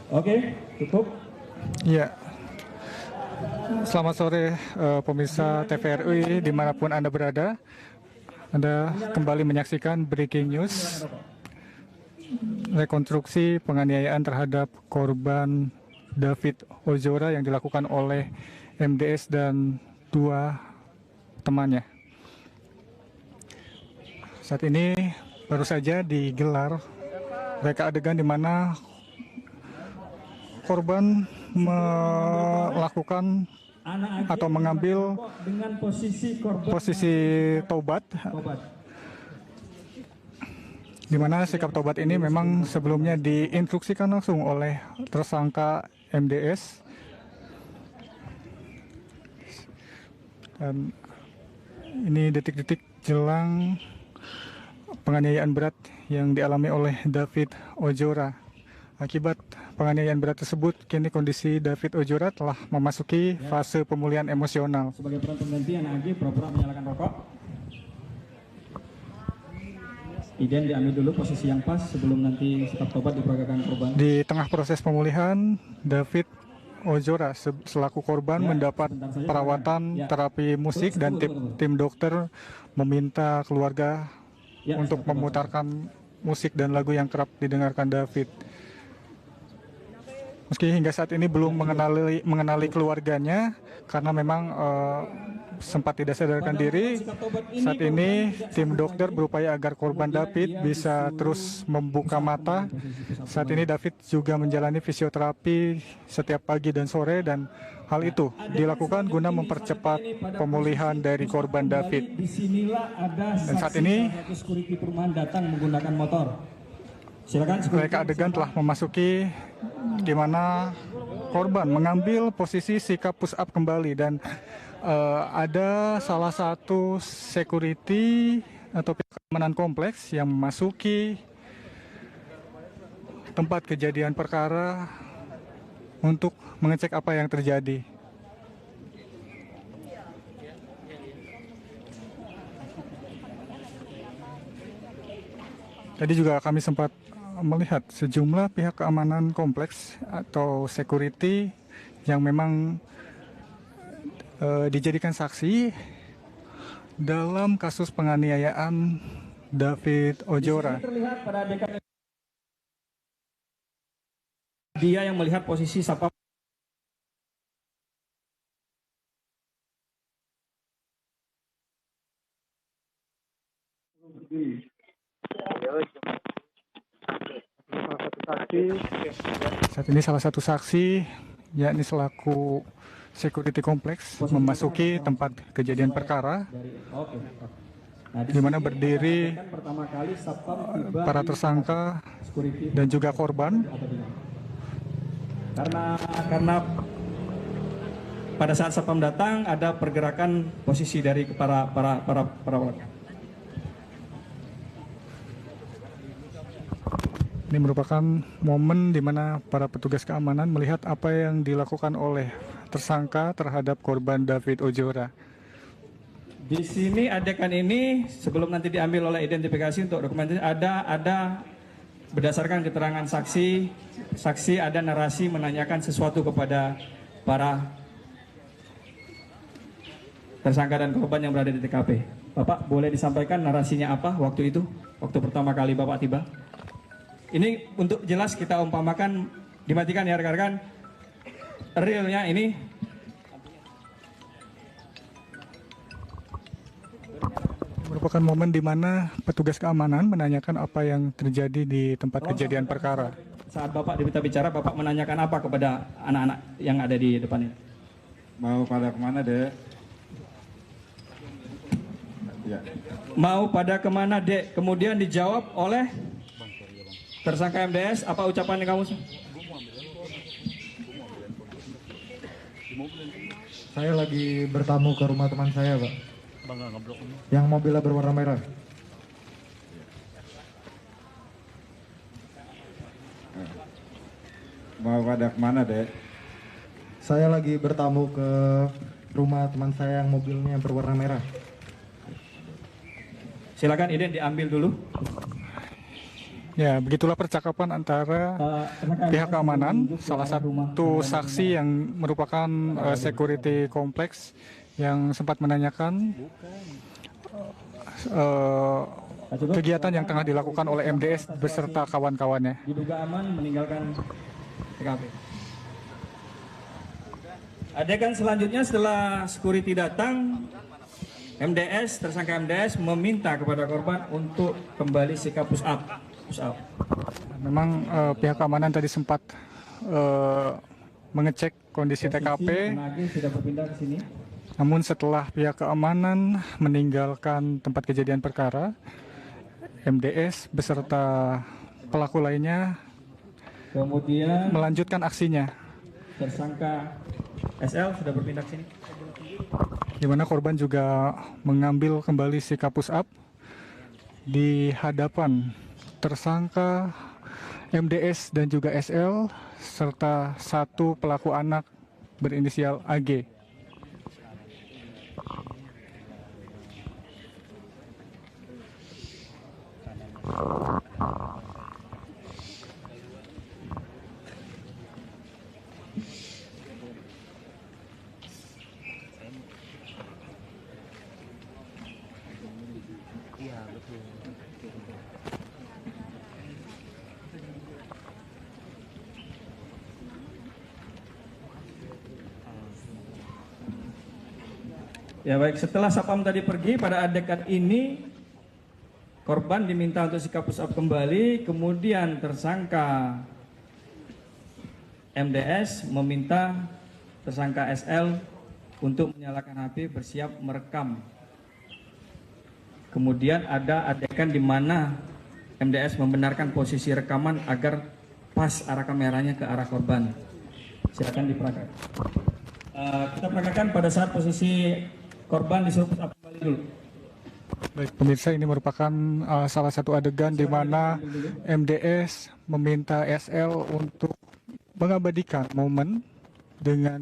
Oke, cukup. Ya, selamat sore pemirsa TVRI dimanapun Anda berada. Anda kembali menyaksikan Breaking News, rekonstruksi penganiayaan terhadap korban David Ozora yang dilakukan oleh MDS dan dua temannya. Saat ini baru saja digelar reka adegan di mana korban melakukan atau mengambil dengan posisi tobat, di mana sikap tobat ini memang sebelumnya diinstruksikan langsung oleh tersangka MDS. Dan ini detik-detik jelang penganiayaan berat yang dialami oleh David Ozora. Akibat penganiayaan berat tersebut, kini kondisi David Ozora telah memasuki fase pemulihan emosional. Sebagai peran pengganti, anak AG pura-pura menyalakan rokok. Iden diambil dulu posisi yang pas sebelum nanti sikap tobat diperagakan korban. Di tengah proses pemulihan, David Ozora selaku korban mendapat perawatan terapi musik dan tim dokter meminta keluarga untuk memutarkan musik dan lagu yang kerap didengarkan David. Meski hingga saat ini belum mengenali keluarganya karena memang sempat tidak sadarkan diri. Saat ini tim dokter berupaya agar korban David bisa terus membuka mata. Saat ini David juga menjalani fisioterapi setiap pagi dan sore, dan hal itu dilakukan guna mempercepat pemulihan dari korban David. Dan saat ini datang menggunakan motor. Silakan. Reka adegan telah memasuki di mana korban mengambil posisi sikap push up kembali, dan ada salah satu security atau keamanan kompleks yang memasuki tempat kejadian perkara untuk mengecek apa yang terjadi. Tadi juga kami sempat melihat sejumlah pihak keamanan kompleks atau security yang memang dijadikan saksi dalam kasus penganiayaan David Ozora. Terlihat pada adegan dia yang melihat posisi sapam. Saat ini salah satu saksi, yakni selaku security kompleks, memasuki tempat kejadian perkara, di mana berdiri para tersangka dan juga korban. Karena pada saat sapam datang ada pergerakan posisi dari para warga. Ini merupakan momen di mana para petugas keamanan melihat apa yang dilakukan oleh tersangka terhadap korban David Ozora. Di sini adegan ini sebelum nanti diambil oleh identifikasi untuk dokumentasi ada berdasarkan keterangan saksi ada narasi menanyakan sesuatu kepada para tersangka dan korban yang berada di TKP. Bapak boleh disampaikan narasinya apa waktu itu, waktu pertama kali Bapak tiba? Ini untuk jelas kita umpamakan, dimatikan ya rekan-rekan. Realnya ini merupakan momen di mana petugas keamanan menanyakan apa yang terjadi di tempat kejadian perkara. Saat Bapak diminta bicara, Bapak menanyakan apa kepada anak-anak yang ada di depan ini? Mau pada kemana, Dek? Ya. Mau pada kemana, Dek? Kemudian dijawab oleh tersangka MDS. Apa ucapan yang kamu? Saya lagi bertamu ke rumah teman saya, Pak. Yang mobilnya berwarna merah. Mau pada kemana, Dek? Saya lagi bertamu ke rumah teman saya yang mobilnya berwarna merah. Silakan Iden diambil dulu. Ya, begitulah percakapan antara pihak keamanan, salah satu saksi yang merupakan security kompleks yang sempat menanyakan kegiatan yang tengah dilakukan oleh MDS beserta kawan-kawannya. Diduga aman meninggalkan TKP. Adegan selanjutnya setelah security datang, tersangka MDS meminta kepada korban untuk kembali sikap push up. Memang pihak keamanan tadi sempat mengecek kondisi TKP. Sudah berpindah ke sini. Namun setelah pihak keamanan meninggalkan tempat kejadian perkara, MDS beserta pelaku lainnya kemudian melanjutkan aksinya. Tersangka SL sudah berpindah ke sini. Di mana korban juga mengambil kembali sikap push up di hadapan tersangka MDS dan juga SL serta satu pelaku anak berinisial AG. Ya baik, setelah Sapam tadi pergi, pada adegan ini korban diminta untuk sikap push up kembali, kemudian tersangka MDS meminta tersangka SL untuk menyalakan HP bersiap merekam. Kemudian ada adegan di mana MDS membenarkan posisi rekaman agar pas arah kameranya ke arah korban. Silakan diperagakan. Kita peragakan pada saat posisi korban disuruh push up kembali dulu. Baik pemirsa, ini merupakan salah satu adegan di mana MDS meminta SL untuk mengabadikan momen dengan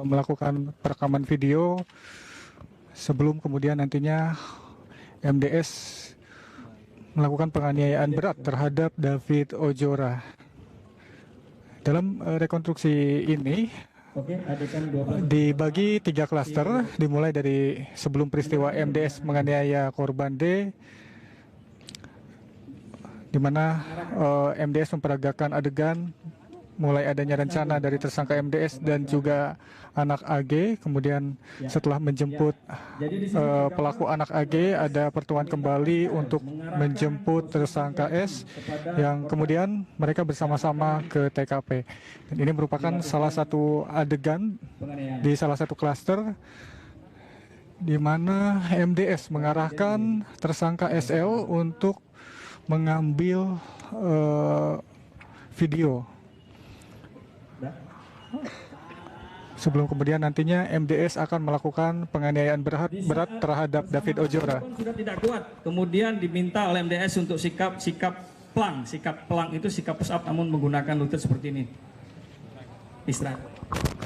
melakukan perekaman video sebelum kemudian nantinya MDS melakukan penganiayaan berat terhadap David Ojora. Dalam rekonstruksi ini dibagi 3 klaster, dimulai dari sebelum peristiwa MDS menganiaya korban D, di mana MDS memperagakan adegan mulai adanya rencana dari tersangka MDS dan juga anak AG. Kemudian setelah menjemput pelaku anak AG, ada pertemuan kembali untuk menjemput tersangka S yang kemudian mereka bersama-sama ke TKP. Dan ini merupakan salah satu adegan di salah satu klaster di mana MDS mengarahkan tersangka SL untuk mengambil video. Sebelum kemudian nantinya MDS akan melakukan penganiayaan berat terhadap David Ojora. Sudah tidak kuat, kemudian diminta oleh MDS untuk sikap pelang. Sikap pelang itu sikap push up namun menggunakan lutut seperti ini. Istirahat.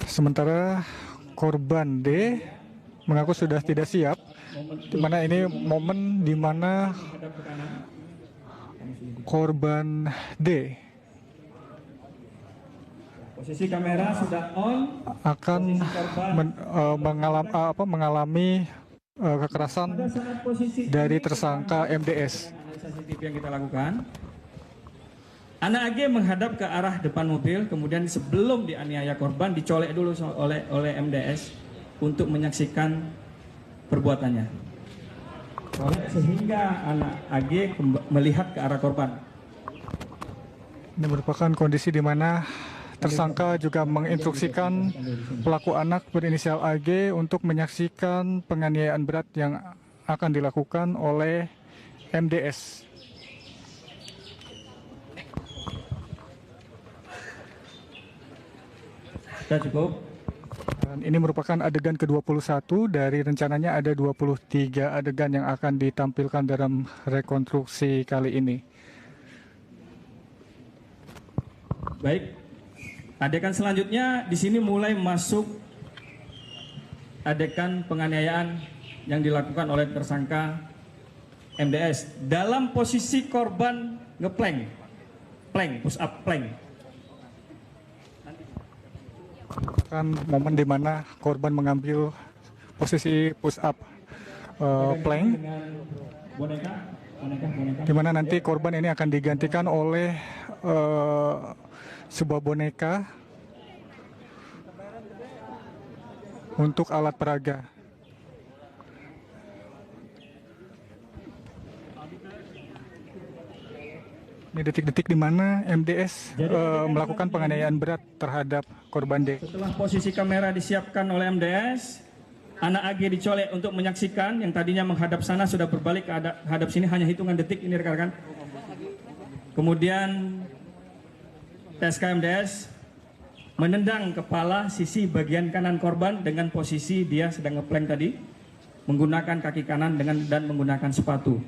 Sementara korban D mengaku sudah tidak siap, di mana ini momen di mana korban D posisi kamera sudah on, akan mengalami kekerasan dari tersangka MDS. analisa CCTV yang kita lakukan, anak AG menghadap ke arah depan mobil, kemudian sebelum dianiaya korban dicolek dulu oleh MDS untuk menyaksikan perbuatannya. Colek sehingga anak AG melihat ke arah korban. Ini merupakan kondisi di mana tersangka juga menginstruksikan pelaku anak berinisial AG untuk menyaksikan penganiayaan berat yang akan dilakukan oleh MDS. Sudah cukup. Dan ini merupakan adegan ke-21 dari rencananya ada 23 adegan yang akan ditampilkan dalam rekonstruksi kali ini. Baik. Adegan selanjutnya di sini mulai masuk adegan penganiayaan yang dilakukan oleh tersangka MDS dalam posisi korban ngeplank. plank, push up plank. Kan momen di mana korban mengambil posisi push up plank, Dengan boneka. di mana nanti korban ini akan digantikan oleh sebuah boneka untuk alat peraga. Ini detik-detik di mana MDS melakukan penganiayaan berat terhadap korban D. Setelah posisi kamera disiapkan oleh MDS, anak AG dicolek untuk menyaksikan. Yang tadinya menghadap sana sudah berbalik ke hadap sini, hanya hitungan detik ini rekan-rekan. Kemudian TSK MDS menendang kepala sisi bagian kanan korban dengan posisi dia sedang ngeplank tadi, menggunakan kaki kanan dan menggunakan sepatu.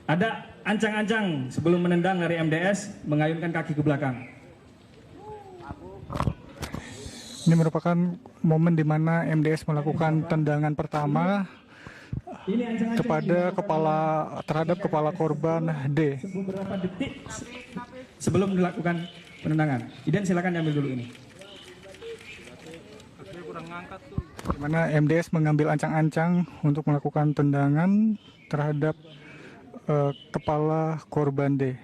Ada ancang-ancang sebelum menendang dari MDS mengayunkan kaki ke belakang. Ini merupakan momen di mana MDS melakukan tendangan pertama terhadap kepala korban D. Beberapa detik sebelum dilakukan penendangan. Iden silakan ambil dulu ini. Di mana MDS mengambil ancang-ancang untuk melakukan tendangan terhadap kepala korban D.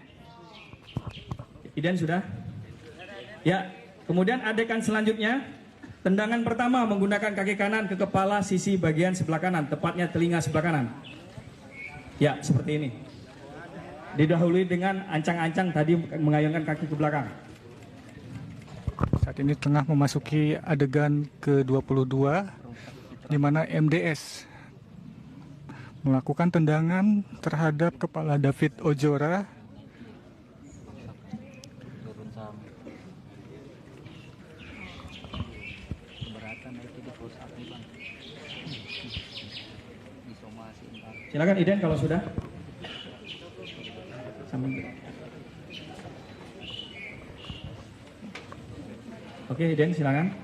Iden sudah? Ya, kemudian adegan selanjutnya, tendangan pertama menggunakan kaki kanan ke kepala sisi bagian sebelah kanan, tepatnya telinga sebelah kanan. Ya, seperti ini. Didahului dengan ancang-ancang tadi mengayunkan kaki ke belakang. Saat ini tengah memasuki adegan ke-22, di mana MDS melakukan tendangan terhadap kepala David Ojora. Silakan Iden kalau sudah. Oke, Iden silakan.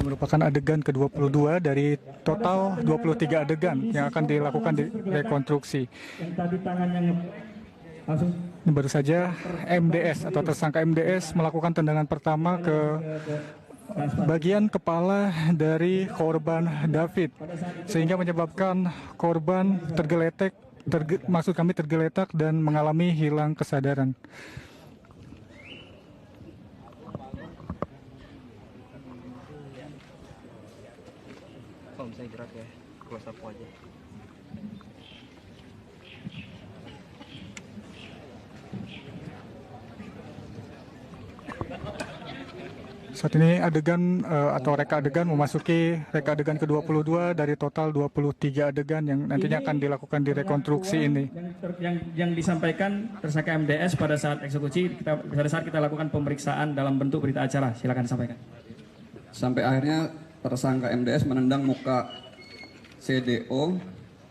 Merupakan adegan ke-22 dari total 23 adegan yang akan dilakukan di rekonstruksi. Yang tadi tangannya langsung Ini baru saja MDS atau tersangka MDS melakukan tendangan pertama ke bagian kepala dari korban David, sehingga menyebabkan korban tergeletak dan mengalami hilang kesadaran. Kalau misalnya gerak ya, close up aja. Saat ini adegan atau reka adegan memasuki reka adegan ke-22 dari total 23 adegan yang nantinya akan dilakukan di rekonstruksi ini. Yang disampaikan tersangka MDS pada saat eksekusi, pada saat kita lakukan pemeriksaan dalam bentuk berita acara. Silakan sampaikan. Sampai akhirnya tersangka MDS menendang muka CDO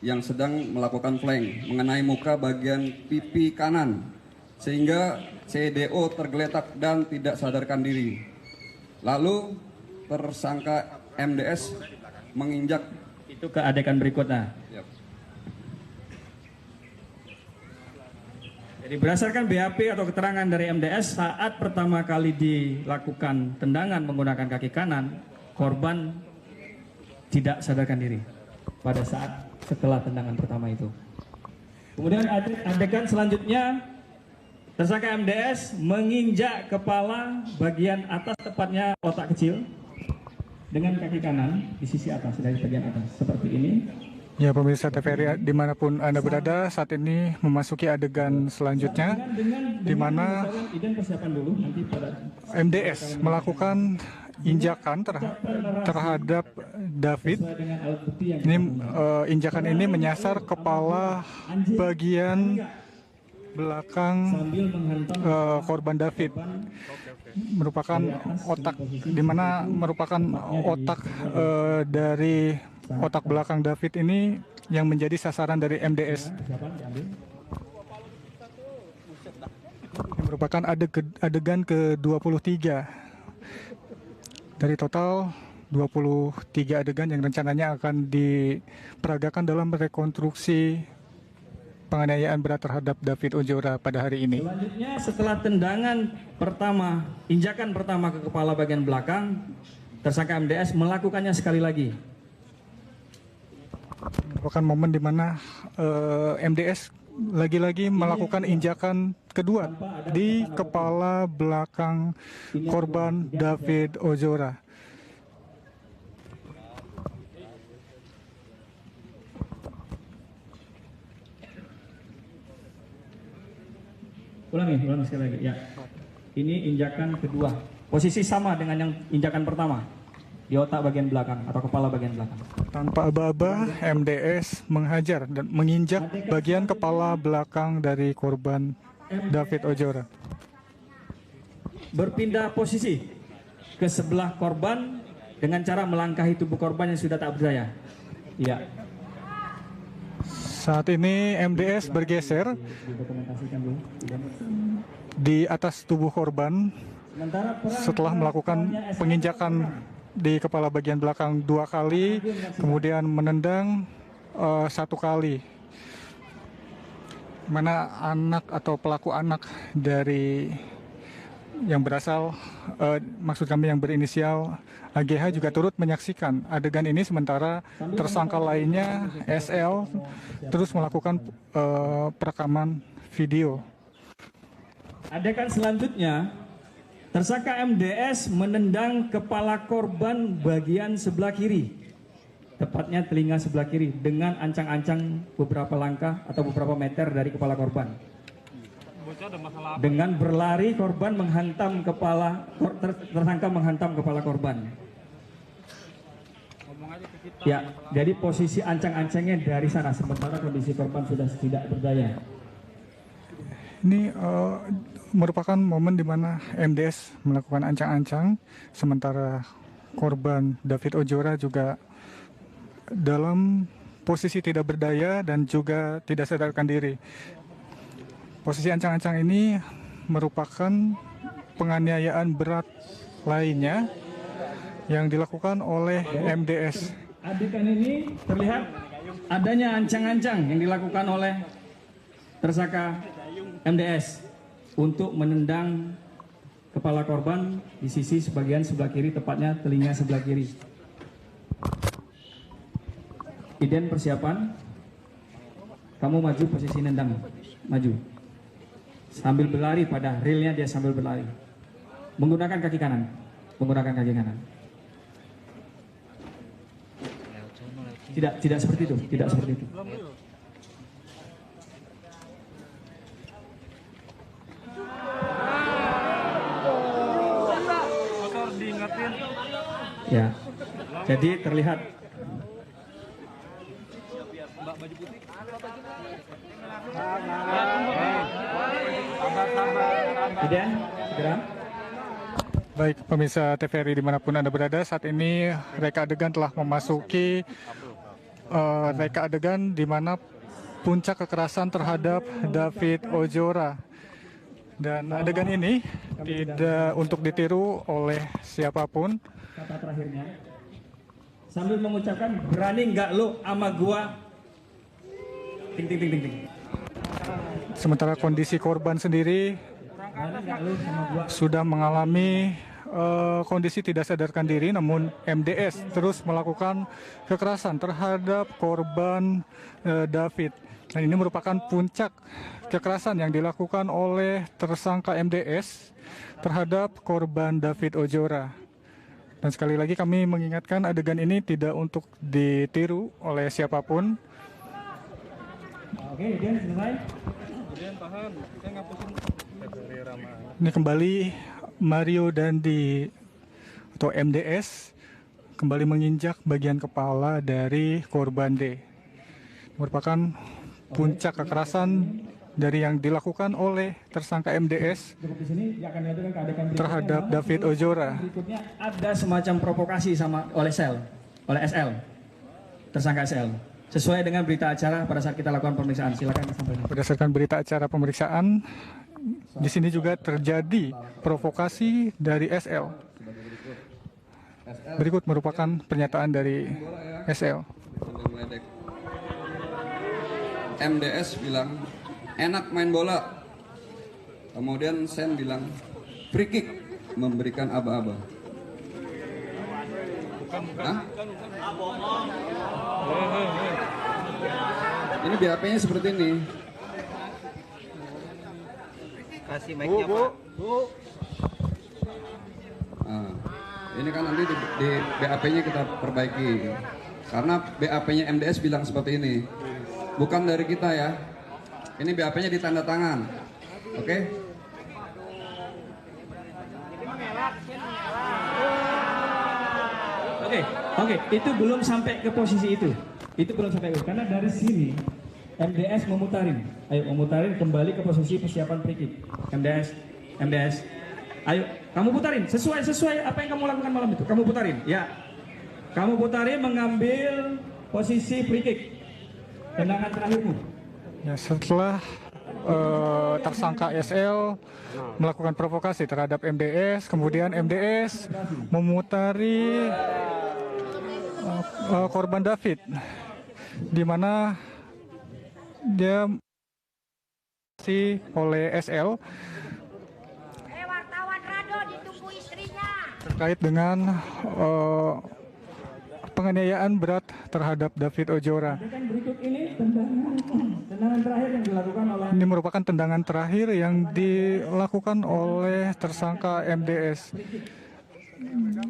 yang sedang melakukan flank mengenai muka bagian pipi kanan, sehingga CDO tergeletak dan tidak sadarkan diri. Lalu tersangka MDS menginjak. Itu ke adegan berikutnya. Yap. Jadi berdasarkan BAP atau keterangan dari MDS, saat pertama kali dilakukan tendangan menggunakan kaki kanan, korban tidak sadarkan diri pada saat setelah tendangan pertama itu. Kemudian adegan selanjutnya, tersangka MDS menginjak kepala bagian atas, tepatnya otak kecil, dengan kaki kanan di sisi atas, dari bagian atas, seperti ini. Ya, pemirsa TVRI dimanapun Anda berada, saat ini memasuki adegan selanjutnya, di mana MDS melakukan injakan terhadap David. Ini injakan ini menyasar kepala bagian belakang korban David, merupakan otak, di mana merupakan otak dari otak belakang David ini yang menjadi sasaran dari MDS. Ini merupakan adegan ke-23 dari total 23 adegan yang rencananya akan diperagakan dalam rekonstruksi penganiayaan berat terhadap David Ozora pada hari ini. Selanjutnya setelah tendangan pertama, injakan pertama ke kepala bagian belakang, tersangka MDS melakukannya sekali lagi. Merupakan momen di mana MDS lagi-lagi melakukan injakan kedua di kepala belakang korban David Ozora. Ulangi sekali lagi. Ya. Ini injakan kedua. Posisi sama dengan yang injakan pertama. Di otak bagian belakang atau kepala bagian belakang. Tanpa aba-aba, MDS menghajar dan menginjak bagian kepala belakang dari korban David Ozora. Berpindah posisi ke sebelah korban dengan cara melangkahi tubuh korban yang sudah tak berdaya. Iya. Saat ini MDS bergeser Dokumentasikan dulu. di atas tubuh korban setelah melakukan penginjakan di kepala bagian belakang 2 kali, kemudian menendang 1 kali. Mana anak atau pelaku anak dari yang berasal, maksud kami yang berinisial AGH juga turut menyaksikan adegan ini, sementara tersangka lainnya SL terus melakukan perekaman video. Adegan selanjutnya, tersangka MDS menendang kepala korban bagian sebelah kiri, tepatnya telinga sebelah kiri, dengan ancang-ancang beberapa langkah atau beberapa meter dari kepala korban. Dengan berlari korban menghantam kepala, tersangka menghantam kepala korban. Ya, jadi posisi ancang-ancangnya dari sana, sementara kondisi korban sudah tidak berdaya. Ini merupakan momen di mana MDS melakukan ancang-ancang, sementara korban David Ozora juga dalam posisi tidak berdaya dan juga tidak sadarkan diri. Posisi ancang-ancang ini merupakan penganiayaan berat lainnya yang dilakukan oleh MDS. Adegan ini terlihat adanya ancang-ancang yang dilakukan oleh tersangka MDS untuk menendang kepala korban di sisi sebagian sebelah kiri, tepatnya telinga sebelah kiri. Iden, persiapan. Kamu maju posisi nendang. Maju. Sambil berlari, pada realnya dia sambil berlari. Menggunakan kaki kanan. Menggunakan kaki kanan. Tidak seperti itu. Tidak seperti itu. Ya, jadi terlihat. Iden, segera. Baik, pemirsa TVRI dimanapun Anda berada, saat ini reka adegan telah memasuki reka adegan di mana puncak kekerasan terhadap David Ozora. Dan adegan ini tidak untuk ditiru oleh siapapun. Kata terakhirnya, sambil mengucapkan, berani nggak lo sama gua? Ting ting ting ting ting. Sementara kondisi korban sendiri Berani nggak lo sama gua? sudah mengalami kondisi tidak sadarkan diri, namun MDS terus melakukan kekerasan terhadap korban David. Dan ini merupakan puncak kekerasan yang dilakukan oleh tersangka MDS terhadap korban David Ozora. Dan sekali lagi kami mengingatkan adegan ini tidak untuk ditiru oleh siapapun. Oke, Iden, selesai. Ini kembali Mario Dandi atau MDS kembali menginjak bagian kepala dari korban D. Merupakan puncak kekerasan dari yang dilakukan oleh tersangka MDS Cukup di sini, dia akan diadukan ke adegan berikutnya. terhadap David Ozora. Berikutnya ada semacam provokasi oleh SL, tersangka SL. Sesuai dengan berita acara pada saat kita lakukan pemeriksaan. Silakan disampaikan. Berdasarkan berita acara pemeriksaan, di sini juga terjadi provokasi dari SL. Berikut merupakan pernyataan dari SL. MDS bilang enak main bola. Kemudian Sen bilang free kick, memberikan aba-aba. Hah? Ini BAP-nya seperti ini. Kasih mic-nya, Pak. Nah, ini kan nanti di BAP-nya kita perbaiki. Karena BAP-nya MDS bilang seperti ini. Bukan dari kita ya. Ini BAP-nya ditanda tangan. Oke? Oke, itu belum sampai ke posisi itu. Itu belum sampai ke, karena dari sini MDS memutarin. Ayo memutarin kembali ke posisi persiapan free kick. MDS. Ayo, kamu putarin sesuai apa yang kamu lakukan malam itu. Kamu putarin, ya. Kamu putarin mengambil posisi free kick. Tendangan terakhirmu. Ya, setelah tersangka SL melakukan provokasi terhadap MDS, kemudian MDS memutari korban David, di mana dia oleh SL wartawan Rado ditunggu istrinya terkait dengan penganiayaan berat terhadap David Ojora. Berikut ini tendangan terakhir yang dilakukan oleh Ini merupakan tendangan terakhir yang dilakukan oleh tersangka MDS.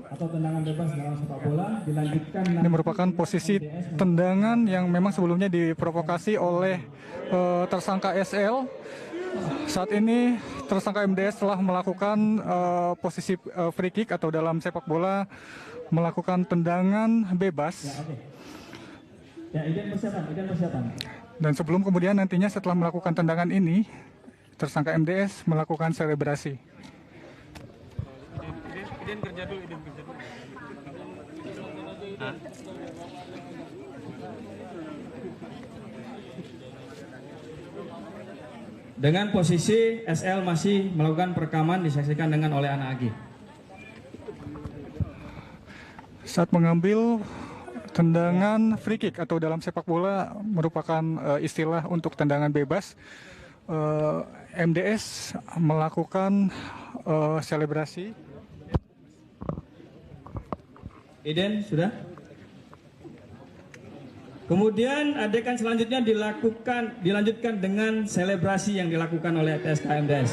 atau tendangan bebas dalam sepak bola dilanjutkan. Ini merupakan posisi tendangan yang memang sebelumnya diprovokasi oleh tersangka SL. Saat ini tersangka MDS telah melakukan posisi free kick atau dalam sepak bola melakukan tendangan bebas. Ya, Iden persiapan. Dan sebelum kemudian nantinya setelah melakukan tendangan ini, tersangka MDS melakukan selebrasi. Dengan posisi SL masih melakukan perekaman disaksikan dengan oleh anak Agi. Saat mengambil tendangan free kick atau dalam sepak bola merupakan istilah untuk tendangan bebas, MDS melakukan selebrasi. Iden sudah. Kemudian adegan selanjutnya dilanjutkan dengan selebrasi yang dilakukan oleh TSK MDS.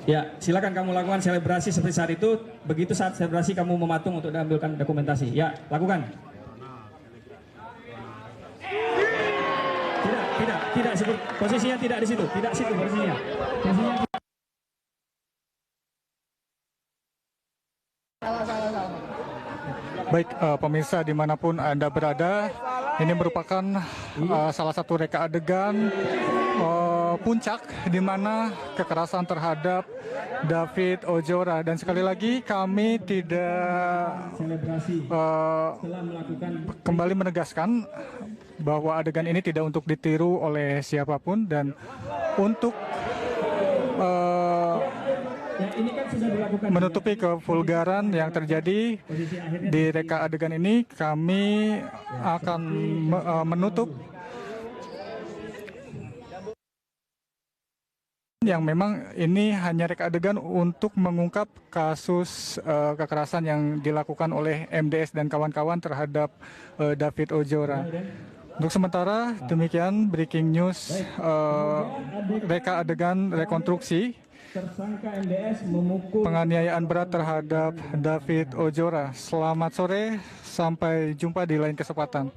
Ya, silakan kamu lakukan selebrasi seperti saat itu. Begitu saat selebrasi kamu mematung untuk diambilkan dokumentasi. Ya, lakukan. Tidak, posisinya tidak di situ, tidak situ posisinya. Baik, pemirsa dimanapun Anda berada, ini merupakan salah satu reka adegan puncak di mana kekerasan terhadap David Ojora. Dan sekali lagi kami tidak kembali menegaskan bahwa adegan ini tidak untuk ditiru oleh siapapun, dan untuk menutupi kevulgaran yang terjadi di reka adegan ini, kami akan menutup yang memang ini hanya reka adegan untuk mengungkap kasus kekerasan yang dilakukan oleh MDS dan kawan-kawan terhadap David Ojora. Untuk sementara demikian breaking news reka adegan rekonstruksi Tersangka MDS memukul penganiayaan berat terhadap David Ojora. Selamat sore, sampai jumpa di lain kesempatan.